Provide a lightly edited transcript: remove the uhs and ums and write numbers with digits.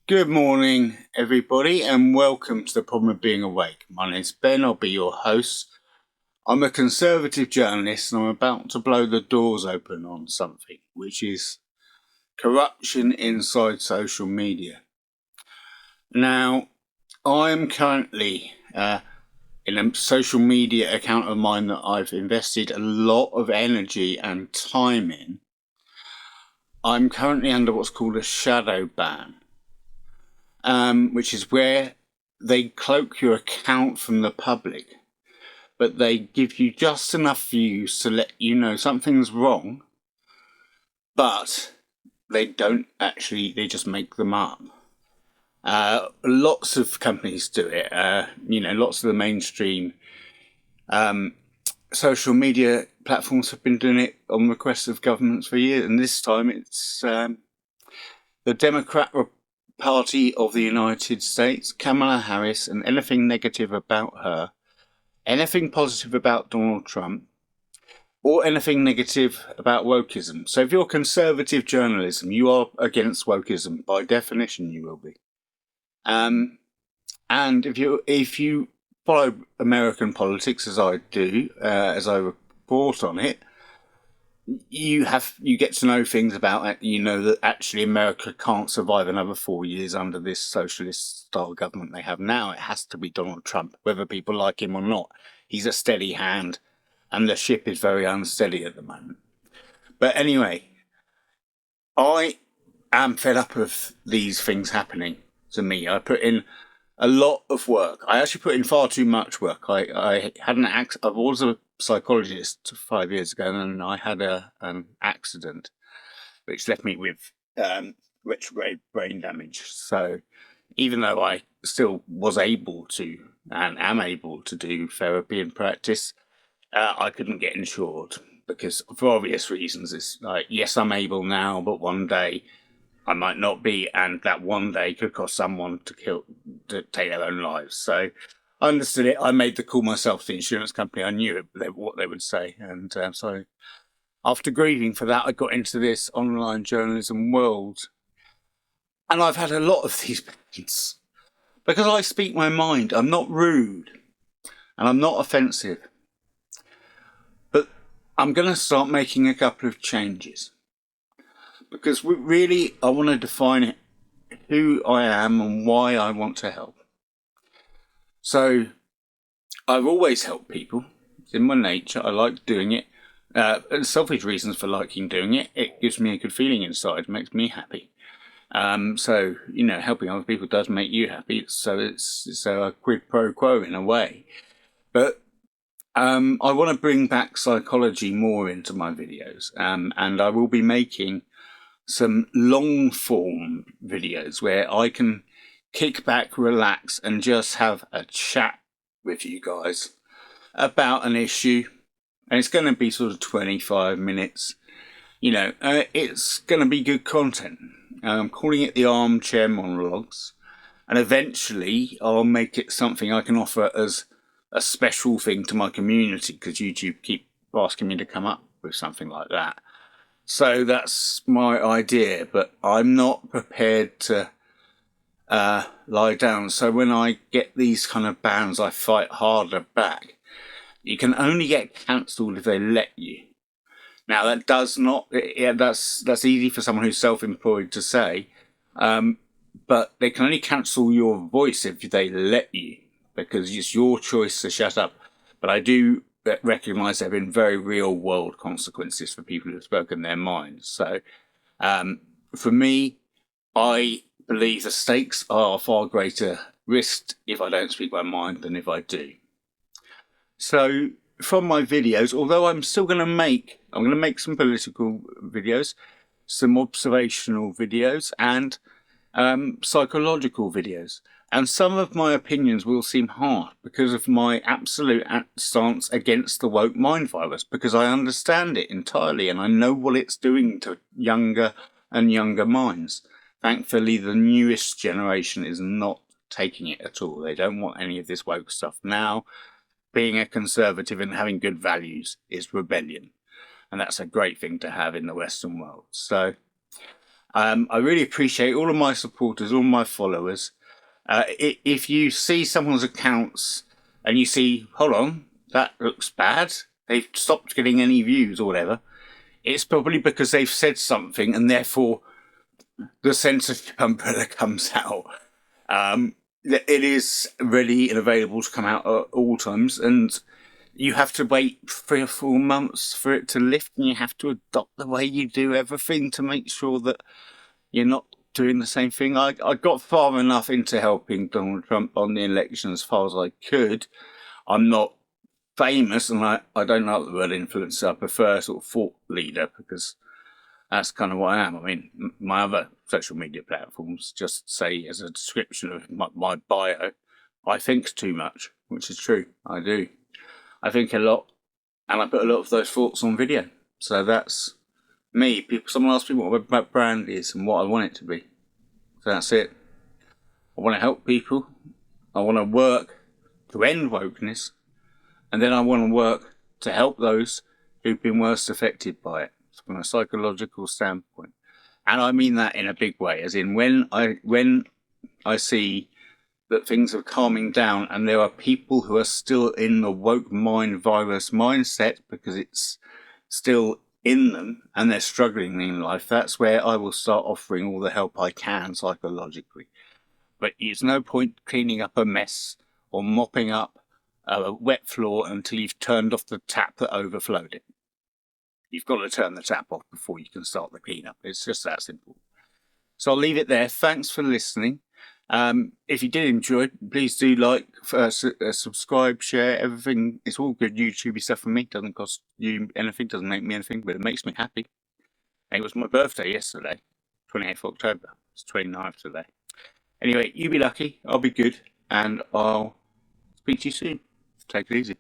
Good morning, everybody, and welcome to the Problem of Being Awake. My name's Ben, I'll be your host. I'm a conservative journalist and I'm about to blow the doors open on something, which is corruption inside social media. Now, I'm currently in a social media account of mine that I've invested a lot of energy and time in. I'm currently under what's called a shadow ban. Which is where they cloak your account from the public, but they give you just enough views to let you know something's wrong, but they don't actually, they just make them up. Lots of companies do it, lots of the mainstream social media platforms have been doing it on request of governments for years, and this time it's the Democrat Party of the United States, Kamala Harris, and anything negative about her, anything positive about Donald Trump, or anything negative about wokeism. So if you're conservative journalism, you are against wokeism. By definition, you will be. And if you follow American politics, as I do, as I report on it, you get to know things about it. You know that actually America can't survive another 4 years under this socialist style government they have now. It has to be Donald Trump, whether people like him or not. He's a steady hand, and the ship is very unsteady at the moment. But anyway, I am fed up of these things happening to me. I put in a lot of work. I actually put in far too much work. I had an accident. I was a psychologist 5 years ago, and I had an accident which left me with retrograde brain damage. So even though I still was able to and am able to do therapy and practice, I couldn't get insured because, for obvious reasons, it's like, yes, I'm able now, but one day I might not be, and that one day could cost someone to take their own lives. So I understood it. I made the call myself to the insurance company. I knew what they would say, and so after grieving for that, I got into this online journalism world, and I've had a lot of these pains because I speak my mind. I'm not rude, and I'm not offensive, but I'm going to start making a couple of changes. Because really, I want to define who I am and why I want to help. So, I've always helped people. It's in my nature. I like doing it. Selfish reasons for liking doing it. It gives me a good feeling inside. It makes me happy. So, helping other people does make you happy. So it's a quid pro quo in a way. But I want to bring back psychology more into my videos. And I will be making some long form videos where I can kick back, relax, and just have a chat with you guys about an issue. And it's going to be sort of 25 minutes. It's going to be good content. I'm calling it the Armchair Monologues. And eventually I'll make it something I can offer as a special thing to my community, because YouTube keep asking me to come up with something like that. So that's my idea, but I'm not prepared to lie down. So when I get these kind of bans, I fight harder back. You can only get cancelled if they let you. Now that does not, that's easy for someone who's self-employed to say, but they can only cancel your voice if they let you, because it's your choice to shut up. But I do recognise there have been very real world consequences for people who have spoken their minds. So for me, I believe the stakes are far greater risked if I don't speak my mind than if I do. So from my videos, although I'm going to make some political videos, some observational videos, and psychological videos. And some of my opinions will seem hard because of my absolute stance against the woke mind virus, because I understand it entirely and I know what it's doing to younger and younger minds. Thankfully, the newest generation is not taking it at all. They don't want any of this woke stuff. Now, being a conservative and having good values is rebellion. And that's a great thing to have in the Western world. So I really appreciate all of my supporters, all my followers. If you see someone's accounts and you see, hold on, that looks bad, they've stopped getting any views or whatever, it's probably because they've said something and therefore the censorship umbrella comes out. It is ready and available to come out at all times, and you have to wait 3 or 4 months for it to lift, and you have to adopt the way you do everything to make sure that you're not doing the same thing. I got far enough into helping Donald Trump on the election as far as I could. I'm not famous, and I don't like the word influencer. I prefer sort of thought leader, because that's kind of what I am. I mean, my other social media platforms just say as a description of my bio, I think too much, which is true. I do. I think a lot, and I put a lot of those thoughts on video. So that's me. Someone asked me what my brand is and what I want it to be. So that's it. I want to help people. I want to work to end wokeness, and then I want to work to help those who've been worst affected by it from a psychological standpoint. And I mean that in a big way, as in when I see that things are calming down and there are people who are still in the woke mind virus mindset because it's still in them and they're struggling in life, that's where I will start offering all the help I can psychologically. But it's no point cleaning up a mess or mopping up a wet floor until you've turned off the tap that overflowed it. You've got to turn the tap off before you can start the cleanup. It's just that simple. So I'll leave it there. Thanks for listening. If you did enjoy, please do like, subscribe, share, everything. It's all good YouTubey stuff for me. Doesn't cost you anything, doesn't make me anything, but it makes me happy. And it was my birthday yesterday, 28th October. It's 29th today. Anyway, you be lucky, I'll be good, and I'll speak to you soon. Take it easy.